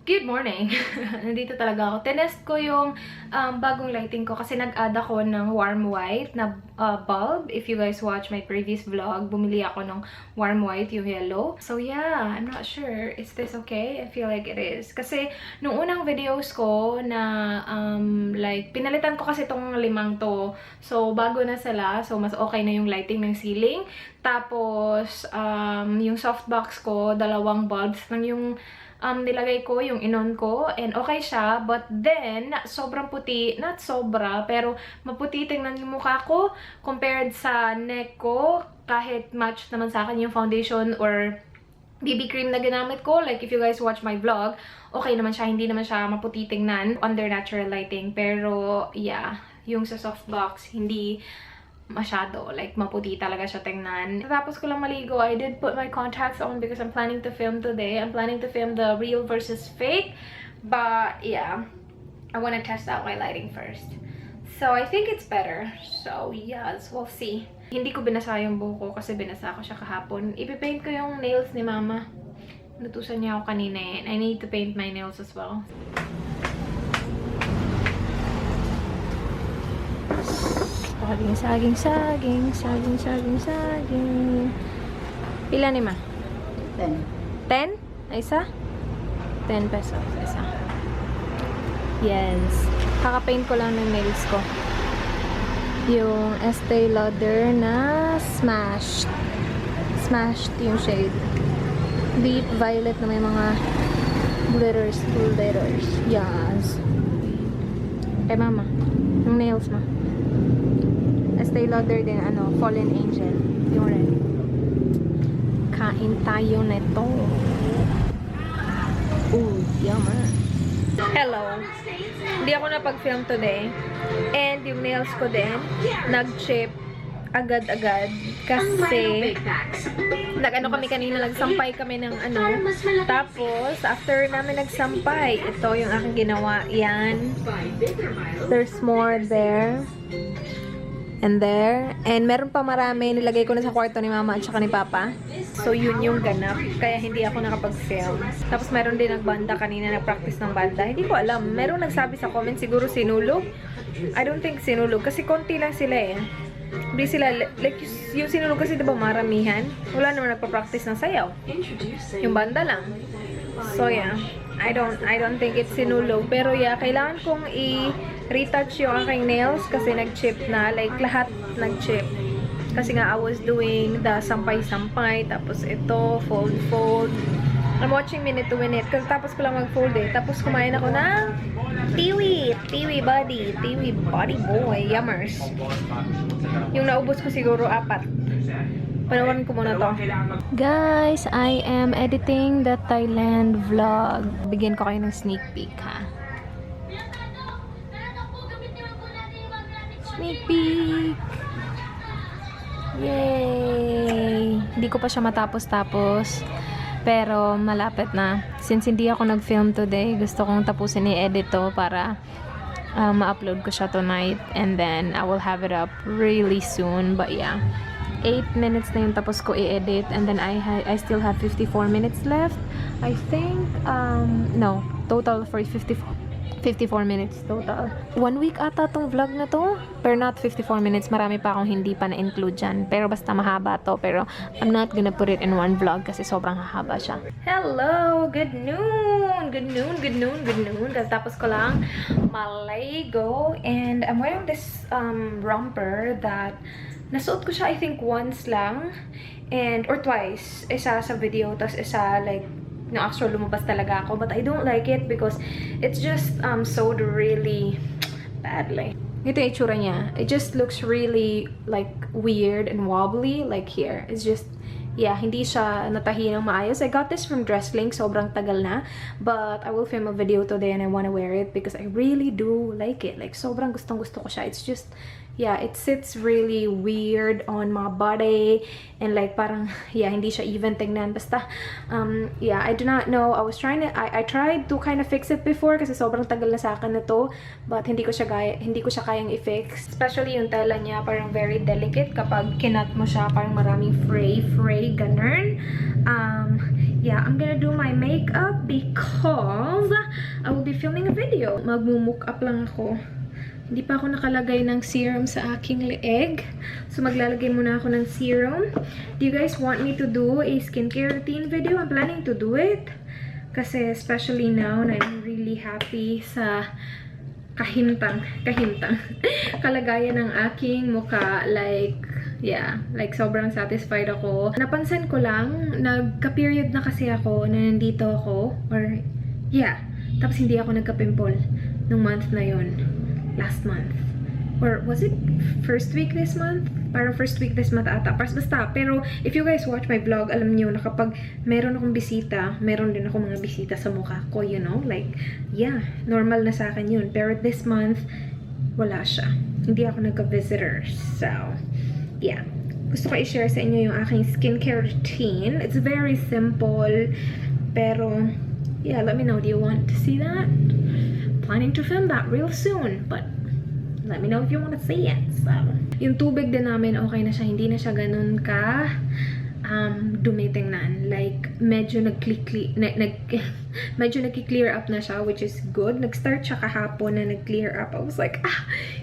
Good morning! Nandito talaga ako. Tinest ko yung bagong lighting ko kasi nag-add ako ng warm white na bulb. If you guys watch my previous vlog, bumili ako ng warm white, yung yellow. So yeah, I'm not sure. Is this okay? I feel like it is. Kasi nung unang videos ko na like, pinalitan ko kasi itong limang to. So bago na sila. So mas okay na yung lighting ng ceiling. Tapos yung softbox ko, dalawang bulbs lang yung nilagay ko, yung inon ko, and okay siya, but then, sobrang puti, not sobra, pero maputi tingnan yung mukha ko, compared sa neck ko, kahit match naman sa akin yung foundation or BB cream na ginamit ko, like if you guys watch my vlog, okay naman siya, hindi naman siya maputi tingnan under natural lighting, pero yeah, yung sa softbox, hindi masyado. Like, maputi talaga siya tingnan. Tapos ko lang maligo, I did put my contacts on because I'm planning to film today. I'm planning to film the real versus fake. But, yeah. I want to test out my lighting first. So, I think it's better. So, yes. We'll see. Hindi ko binasa yung buhok ko kasi binasa ko siya kahapon. Ipipaint ko yung nails ni Mama. Nutusan niya ako kanina and I need to paint my nails as well. Saging. Pila ni Ma? 10. 10? Isa? 10 pesos. Isa. Yes. Kaka-paint ko lang ng nails ko. Yung Estee Lauder na smashed. Smashed yung shade. Deep violet na may mga glitters. Yes. Kay Mama. Yung nails mo. Estee Lauder din, Fallen Angel. Yung red. Kain tayo nito. Ooh, yummer. Hello. Hindi ako napag-film today. And yung nails ko din, nag-chip agad-agad. Kasi, kami kanina, nagsampay kami ng Tapos, after namin nagsampay, ito yung aking ginawa. Yan. There's more there. And there. And meron pa marami. Nilagay ko na sa kwarto ni Mama at saka ni Papa. So, yun yung ganap. Kaya hindi ako nakapag-film. Tapos, meron din nagbanda kanina. Nag-practice ng banda. Hindi ko alam. Meron nagsabi sa comment. Siguro sinulog. I don't think sinulog. Kasi konti lang sila eh. Hindi sila, like, yung sinulog kasi diba maramihan. Wala naman nagpa-practice ng sayaw. Yung banda lang. So, yeah. I don't think it's sinulog. Pero, yeah, kailangan kong retouch yung aking nails kasi nag-chip na. Like, lahat nag-chip. Kasi nga, I was doing the sampay-sampay. Tapos ito, fold. I'm watching minute to minute. Kasi tapos ko lang mag-fold eh. Tapos kumain ako ng Tiwi body boy. Yummers. Yung naubos ko siguro 4. Panawarin ko muna to. Guys, I am editing the Thailand vlog. Bigyan ko kayo ng sneak peek, ha? Sneak peek! Yay! Hindi ko pa siya matapos-tapos. Pero malapit na. Since hindi ako nag-film today, gusto kong tapusin i-edit to para ma-upload ko siya tonight. And then, I will have it up really soon. But yeah, 8 minutes na yung tapos ko i-edit. And then, I still have 54 minutes left. I think, no, total for 54 minutes total. 1 week ata tong vlog na to. Pero not 54 minutes. Marami pa akong hindi pa na-include dyan. Pero basta mahaba to. Pero I'm not gonna put it in one vlog kasi sobrang hahaba siya. Hello! Good noon! Tapos ko lang maligo. And I'm wearing this romper that nasuot ko siya I think once lang. Or twice. Isa sa video. Tapos isa like no, actually lumabas talaga ako, but I don't like it because it's just sewed really badly. Ito yung itsura niya. It just looks really like weird and wobbly like here. It's just, yeah, hindi siya natahi ng maayos. I got this from Dresslink, sobrang tagal na, but I will film a video today and I want to wear it because I really do like it. Like, sobrang gustong-gusto ko siya. It's just, yeah, it sits really weird on my body and like parang, yeah, hindi siya even tingnan. Basta, yeah, I do not know. I tried to kind of fix it before kasi sobrang tagal na sa akin na to, but hindi ko siya kayang i-fix. Especially yung tela niya, parang very delicate kapag kinat mo siya, parang maraming fray, ganun. yeah, I'm gonna do my makeup because I will be filming a video. Magmumuk up lang ako. Hindi pa ako nakalagay ng serum sa aking leeg. So, maglalagay muna ako ng serum. Do you guys want me to do a skincare routine video? I'm planning to do it. Kasi especially now na I'm really happy sa kahintang kalagayan ng aking mukha. Like, yeah, like sobrang satisfied ako. Napansin ko lang, nagka-period na kasi ako na nandito ako. Or, yeah, tapos hindi ako nagka-pimple nung month na yun. Last month. Or was it first week this month? Parang first week this month ata. Basta. Pero if you guys watch my vlog, alam niyo na kapag meron akong bisita, meron din ako mga bisita sa mukha ko, you know? Like, yeah, normal na sa akin yun. Pero this month, wala siya. Hindi ako nagka-visitors. So, yeah. Gusto ko i-share sa inyo yung aking skincare routine. It's very simple. Pero, yeah, let me know. Do you want to see that? Planning to film that real soon, but let me know if you want to see it. So, yung tubig din namin, okay na siya. Hindi na siya ganun ka dumitingnan. Like, medyo medyo nag-clear up na siya, which is good. Nag-start siya kahapon na nag-clear up. I was like,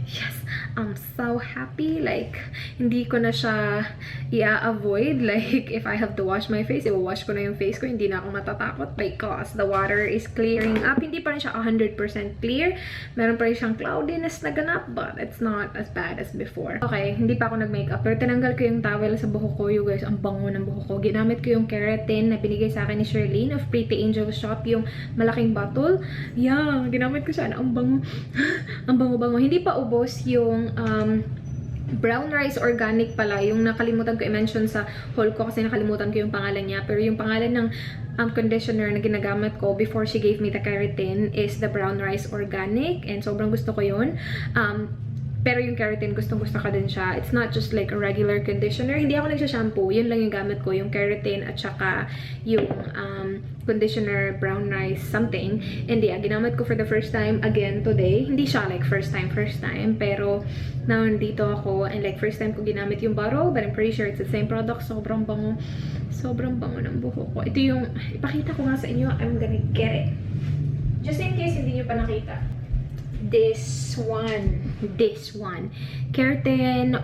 yes, I'm so happy. Like, hindi ko na siya i-avoid. Like, if I have to wash my face, i-wash ko na yung face ko. Hindi na ako matatakot because the water is clearing up. Hindi pa rin siya 100% clear. Meron pa rin siyang cloudiness na ganap, but it's not as bad as before. Okay, hindi pa ako nag-makeup. Pero tinanggal ko yung towel sa buhok ko. You guys, ang bango ng buhok ko. Ginamit ko yung keratin na binigay sa akin ni Shirlene of Pretty Angel Shop. Yung malaking bottle. Yeah, ginamit ko siya. Ang bango. Ang bango-bango. Hindi pa ubos yung brown rice organic pala. Yung nakalimutan ko i-mention sa haul ko kasi nakalimutan ko yung pangalan niya. Pero yung pangalan ng conditioner na ginagamit ko before she gave me the keratin is the brown rice organic. And sobrang gusto ko yun. Pero yung keratin, gustong-gusto ka din siya. It's not just like a regular conditioner. Hindi ako nagsha-shampoo. Yun lang yung gamit ko. Yung keratin at saka yung conditioner, brown rice, something. And yeah, ginamit ko for the first time again today. Hindi siya like first time. Pero now nandito ako and like first time ko ginamit yung bottle. But I'm pretty sure it's the same product. Sobrang bango. Sobrang bango ng buhok ko. Ito yung, ipakita ko nga sa inyo. I'm gonna get it. Just in case hindi nyo pa nakita. This one keratin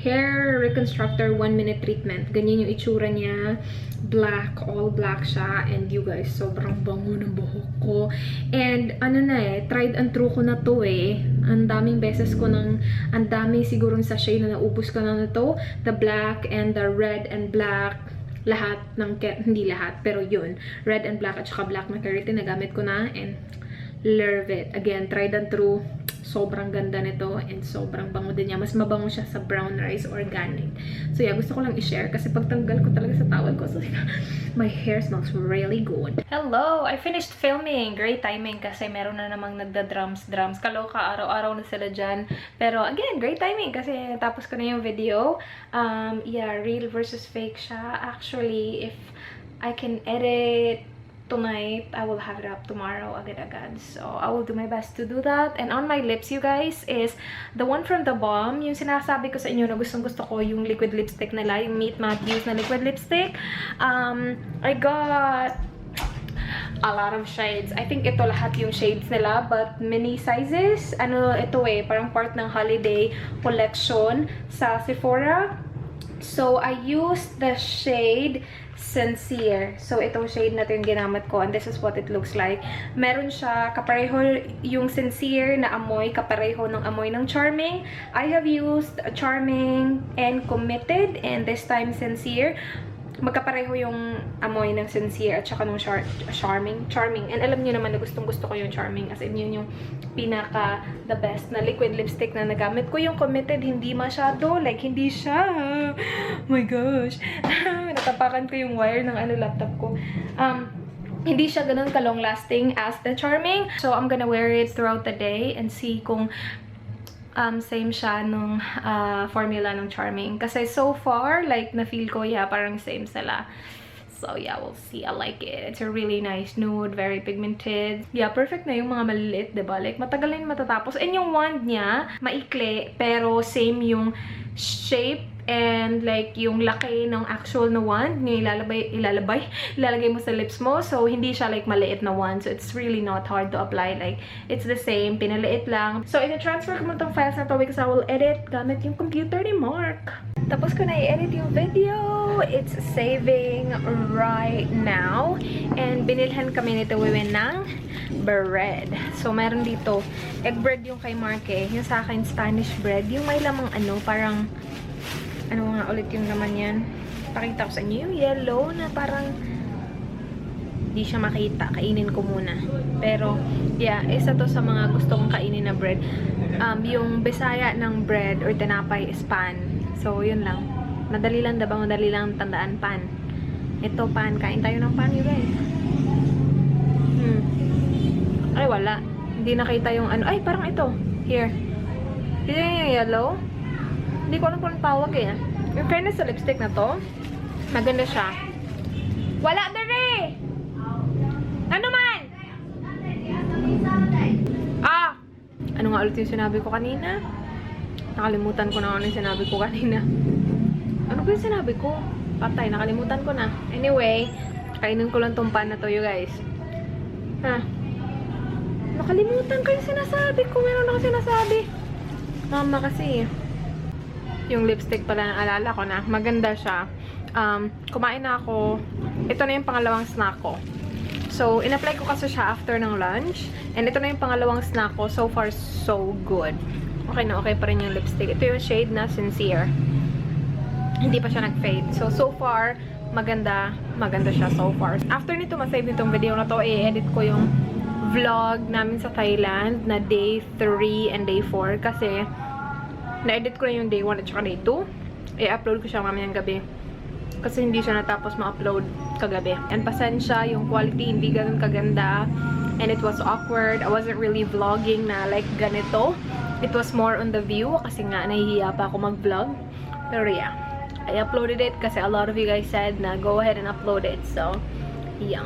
hair reconstructor 1-minute treatment. Ganyan yung itsura niya, black, all black siya. And you guys, sobrang bango ng buhok ko. And ano na tried and true ko na to ang daming beses ko ang daming sigurong sachet na naubos ko na to, the black and the red and black. Lahat ng hindi lahat, pero yun, red and black at saka black na keratin nagamit ko na and love it. Again, tried and true. Sobrang ganda nito and sobrang bango din niya. Mas mabango siya sa brown rice organic. So yeah, gusto ko lang i-share kasi pagtanggal ko talaga sa towel ko. So my hair smells really good. Hello! I finished filming. Great timing kasi meron na namang nagda-drums. Kaloka, araw-araw na sila dyan. Pero again, great timing kasi tapos ko na yung video. Yeah, real versus fake siya. Actually, if I can edit tonight, I will have it up tomorrow agad-agad. So, I will do my best to do that. And on my lips, you guys, is the one from the Balm. Yung sinasabi ko sa inyo na gustong-gusto ko yung liquid lipstick nila, yung Meet Matte Views na liquid lipstick. I got a lot of shades. I think ito lahat yung shades nila, but mini sizes. Ano ito parang part ng holiday collection sa Sephora. So, I used the shade Sincere. So, itong shade na ito yung ginamit ko. And this is what it looks like. Meron siya, kapareho yung Sincere na amoy, kapareho ng amoy ng Charming. I have used Charming and Committed. And this time, Sincere. Magkapareho yung amoy ng Sincere at saka ng Charming. And alam niyo naman na gustong-gusto ko yung Charming. As in, yun yung pinaka the best na liquid lipstick na nagamit ko. Yung Committed, hindi masyado. Like, hindi siya. Oh my gosh. Natapakan ko yung wire ng laptop ko. Hindi siya ganun ka-long lasting as the Charming. So, I'm gonna wear it throughout the day and see kung same siya nung formula ng Charming. Kasi so far, like, na-feel ko, yeah, parang same sila. So, yeah, we'll see. I like it. It's a really nice nude, very pigmented. Yeah, perfect na yung mga maliliit, diba? Like, matagal na yung matatapos. And yung wand niya, maikli, pero same yung shape And like yung laki ng actual na wand, yung ilalagay mo sa lips mo. So hindi siya like maliit na wand. So it's really not hard to apply. Like it's the same, pinaliit lang. So i-transfer ko mo tong files na to because I will edit gamit yung computer ni Mark. Tapos ko na i-edit yung video. It's saving right now. And binilhan kami nito Wiwin ng bread. So meron dito egg bread yung kay Mark eh. Yung sa akin Spanish bread. Yung may lamang ano, parang ano nga ulit yung naman yan. Pakita ko sa inyo yung yellow na parang di siya makita. Kainin ko muna. Pero, yeah, isa to sa mga gusto kong kainin na bread. Yung Bisaya ng bread or tinapay is pan. So, yun lang. Madali lang, diba? Madali lang tandaan pan. Ito, pan. Kain tayo ng pan, you guys. Ay, wala. Hindi nakita yung ano. Ay, parang ito. Here. Dito yung yellow. Hindi ko alam kung tawag eh. Yung fairness sa lipstick na to, maganda siya. Wala na rin! Ano man? Ah! Ano nga ulit yung sinabi ko kanina? Nakalimutan ko na ano yung sinabi ko kanina. Ano ba yung sinabi ko? Patay, nakalimutan ko na. Anyway, kainin ko lang tong pan na to, you guys. Ha? Nakalimutan ko yung sinasabi ko. Meron ako sinasabi. Mama kasi yung lipstick pala naalala ko na. Maganda siya. Kumain na ako. Ito na yung pangalawang snack ko. So, in-apply ko kasi siya after ng lunch. And ito na yung pangalawang snack ko. So far, so good. Okay na okay pa rin yung lipstick. Ito yung shade na Sincere. Hindi pa siya nag-fade. So far, maganda. Maganda siya so far. After nito, masave nitong video na to, i-edit ko yung vlog namin sa Thailand na day 3 and day 4. Kasi, na-edit ko na yung day 1 at saka day 2. I-upload ko siya mamayang gabi. Kasi hindi siya natapos ma-upload kagabi. And pasensya, yung quality hindi ganun kaganda. And it was awkward. I wasn't really vlogging na like ganito. It was more on the view. Kasi nga, nahihiya pa ako mag-vlog. Pero yeah, I uploaded it kasi a lot of you guys said na go ahead and upload it. So, yeah.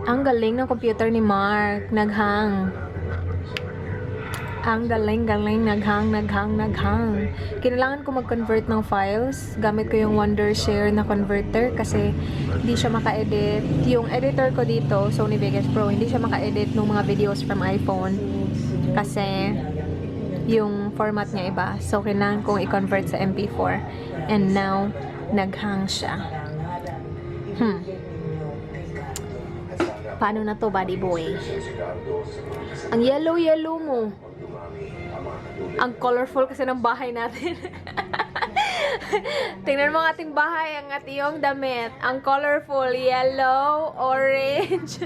Ang galing ng computer ni Mark. Naghang. Ang galing, naghang. Kailangan ko mag-convert ng files. Gamit ko yung Wondershare na converter kasi hindi siya maka-edit. Yung editor ko dito, Sony Vegas Pro, hindi siya maka-edit ng mga videos from iPhone kasi yung format niya iba. So, kailangan kong i-convert sa MP4. And now, naghang siya. Paano na to, buddy boy? Ang yellow mo. Ang colorful kasi ng bahay natin. Tingnan mo ang ating bahay, ang ating damit. Ang colorful, yellow, orange,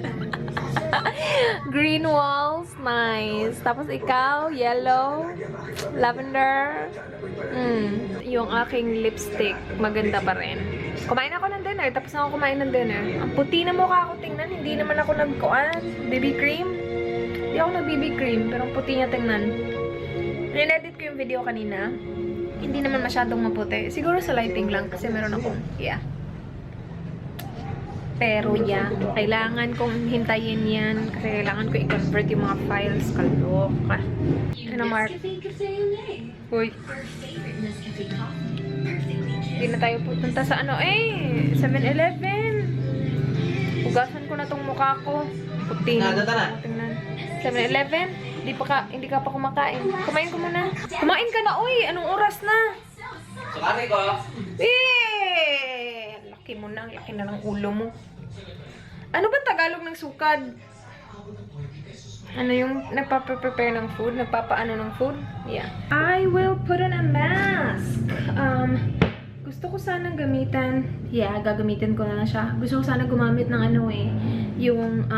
green walls, nice. Tapos ikaw, yellow, lavender. Yung aking lipstick, maganda pa rin. Kumain ako ng dinner, tapos na ako kumain ng dinner. Ang puti na mukha ako tingnan, hindi naman ako nag-kuan, BB cream. Hindi ako nag-BB cream, pero ang puti niya tingnan. Niledit ko yung video kanina. Hindi naman masyadong maputi. Siguro sa lighting lang kasi meron akong, yeah. Pero yeah, kailangan kong hintayin yan kasi kailangan ko i-convert yung mga files. Kaloka. Ano, Mark? Uy. Hindi na tayo pupunta sa ano, 7-Eleven. Hugasan ko na tong mukha ko. Puti na. 7-Eleven. Hindi ka pa kumakain. Kumain ko muna. Kumain ka na, uy! Anong oras na? Sukari ko. Laki mo na. Laki na ng ulo mo. Ano ba Tagalog ng sukad? Ano yung nagpa-prepare ng food? Nagpapaano ng food? Yeah. I will put on a mask. Gusto ko sana gamitan. Yeah, gagamitin ko na lang siya. Gusto ko sana gumamit ng ano yung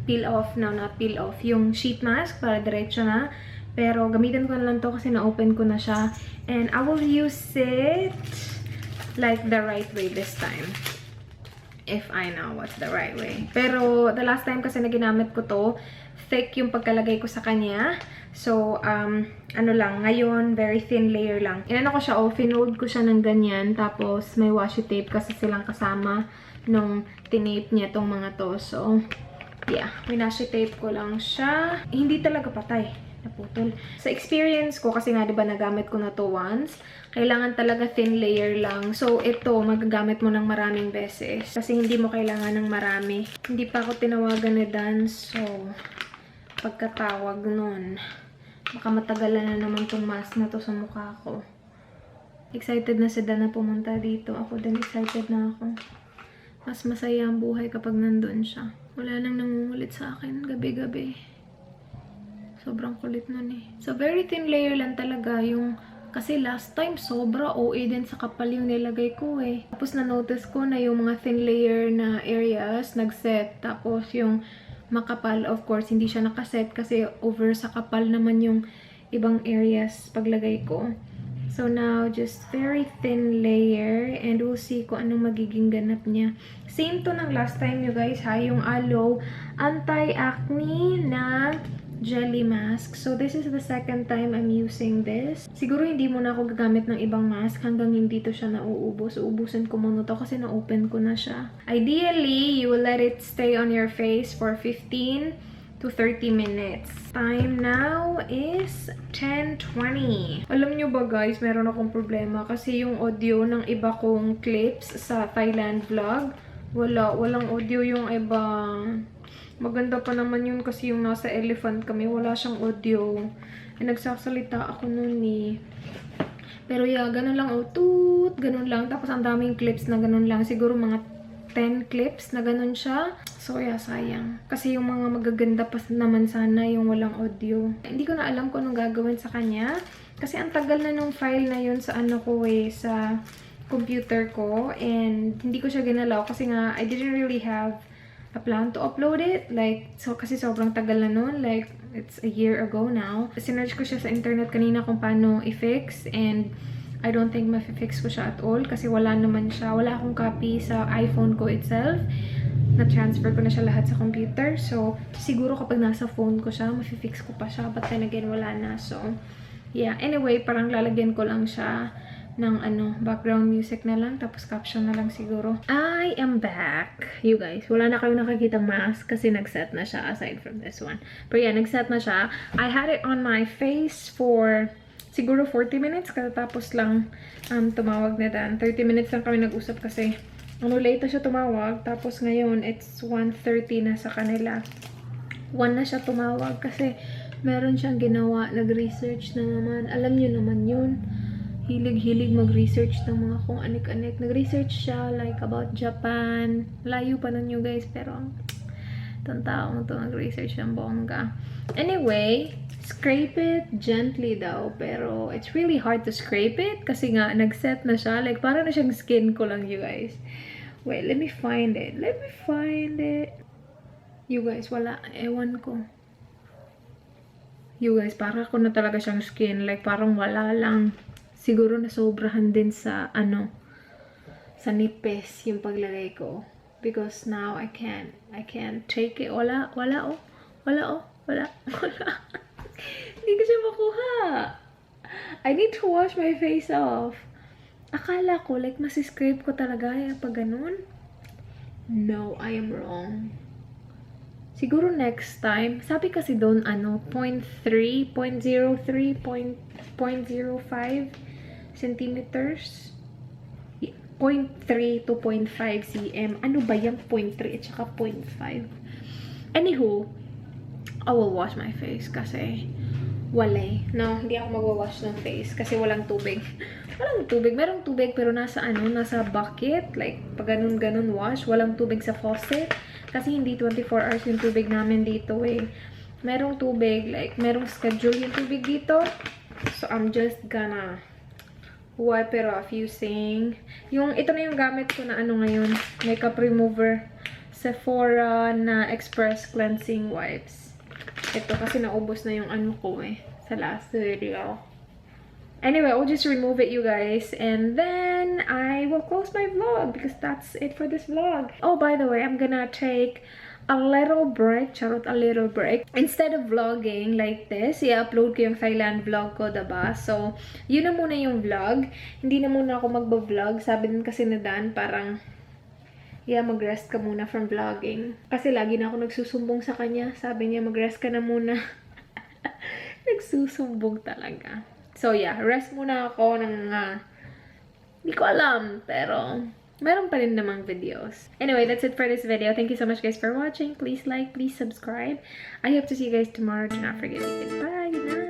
peel off. No, not peel off. Yung sheet mask para diretso na. Pero gamitin ko na lang to kasi na-open ko na siya. And I will use it like the right way this time. If I know what's the right way. Pero the last time kasi na ginamit ko to, thick yung pagkalagay ko sa kanya. So, ano lang, ngayon, very thin layer lang. Inano ko siya, finold ko siya ng ganyan. Tapos, may washi tape kasi silang kasama nung tinape niya tong mga to. So, yeah, winashi tape ko lang siya. Hindi talaga patay. naputol. Sa experience ko, kasi nga diba nagamit ko na to once, kailangan talaga thin layer lang. So, ito, magagamit mo ng maraming beses. Kasi hindi mo kailangan ng marami. Hindi pa ako tinawagan ni Dan, so, pagkatawag nun, baka matagalan na naman tong mask na to sa mukha ko. Excited na si Dan na pumunta dito. Ako din excited na ako. Mas masaya ang buhay kapag nandun siya. Wala nang nangungulit sa akin gabi-gabi. Sobrang kulit nun eh. So, very thin layer lang talaga yung... Kasi last time, sobra OA din sa kapal yung nilagay ko eh. Tapos na-notice ko na yung mga thin layer na areas nag-set. Tapos yung makapal, of course, hindi siya nakaset kasi over sa kapal naman yung ibang areas paglagay ko. So now, just very thin layer and we'll see kung anong magiging ganap niya. Same to ng last time you guys ha, yung aloe anti-acne na jelly mask. So this is the second time I'm using this. Siguro hindi muna ako gagamit ng ibang mask hanggang hindi to siya nauubos. Uubusin ko muna to kasi na-open ko na siya. Ideally, you will let it stay on your face for 15 to 30 minutes. Time now is 10:20. Alam nyo ba guys, meron akong problema kasi yung audio ng iba kong clips sa Thailand vlog, walang audio yung iba. Maganda pa naman yun kasi yung nasa elephant kami, wala siyang audio. Nagsasalita ako nun eh. Pero yeah, ganun lang, toot, ganun lang. Tapos ang daming clips na ganun lang. Siguro mga 10 clips na ganun siya. So yeah, sayang. Kasi yung mga magaganda pa naman sana yung walang audio. Hindi ko na alam kung anong gagawin sa kanya. Kasi ang tagal na nung file na yun sa ano ko eh, sa computer ko. And hindi ko siya ginalaw kasi nga, I didn't really have a plan to upload it. Like, so kasi sobrang tagal na nun. Like, it's a year ago now. Sinerge ko siya sa internet kanina kung paano i-fix. And I don't think ma-fix ko siya at all kasi wala naman siya. Wala akong copy sa iPhone ko itself. Na-transfer ko na siya lahat sa computer. So, siguro kapag nasa phone ko siya, ma-fix ko pa siya. But then again, wala na. So, yeah. Anyway, parang lalagyan ko lang siya ng background music na lang. Tapos caption na lang siguro. I am back. You guys, wala na kayong nakakitang mask kasi nag-set na siya aside from this one. But yeah, nag-set na siya. I had it on my face for siguro 40 minutes, katapos lang tumawag na Dan. 30 minutes lang kami nag-usap kasi late na siya tumawag. Tapos ngayon, it's 1:30 na sa kanila. 1 na siya tumawag kasi meron siyang ginawa. Nag-research na naman. Alam niyo naman yun. Hilig-hilig mag-research ng mga kung anik-anik. Nag-research siya like about Japan. Layo pa nun you guys, pero itong taong to nag-research ng bongga. Anyway, scrape it gently daw. Pero it's really hard to scrape it kasi nga nag-set na siya. Like parang na siyang skin ko lang you guys. Wait, let me find it. Let me find it. You guys, wala. Ewan ko. You guys, parang ko na talaga siyang skin. Like parang wala lang. Siguro nasobrahan din sa sa nipis yung paglagay ko. Because now I can't take it. Wala. Hindi ko siya makuha. I need to wash my face off. Akala ko, like, masiscrape ko talaga yung pag ganun. No, I am wrong. Siguro next time, sabi kasi doon, 0.3, 0.03, 0.05 centimeters. 0.3 to 0.5 cm. Ano ba yung 0.3 at saka 0.5? Anywho, I will wash my face kasi walay. No, hindi ako magwawash ng face kasi walang tubig. Walang tubig. Merong tubig pero nasa nasa bucket. Like, pag ganun wash. Walang tubig sa faucet. Kasi hindi 24 hours yung tubig namin dito eh. Merong tubig. Like, merong schedule yung tubig dito. So, I'm just gonna wipe it off using ito na yung gamit ko na ngayon. Makeup remover. Sephora na Express Cleansing Wipes. Ito kasi naubos na yung ko eh. Sa last video. Anyway, I'll just remove it, you guys. And then, I will close my vlog because that's it for this vlog. Oh, by the way, I'm gonna take a little break. Charot, a little break. Instead of vlogging like this, i-upload ko yung Thailand vlog ko, diba? So, yun na muna yung vlog. Hindi na muna ako magba-vlog. Sabi din kasi na Dan, parang, yeah, mag-rest ka muna from vlogging. Kasi lagi na ako nagsusumbong sa kanya. Sabi niya, mag-rest ka na muna. Nagsusumbong talaga. So yeah, rest muna ako ng hindi ko alam, pero meron pa rin namang videos. Anyway, that's it for this video. Thank you so much guys for watching. Please like, please subscribe. I hope to see you guys tomorrow. Do not forget to hit bye. Good night.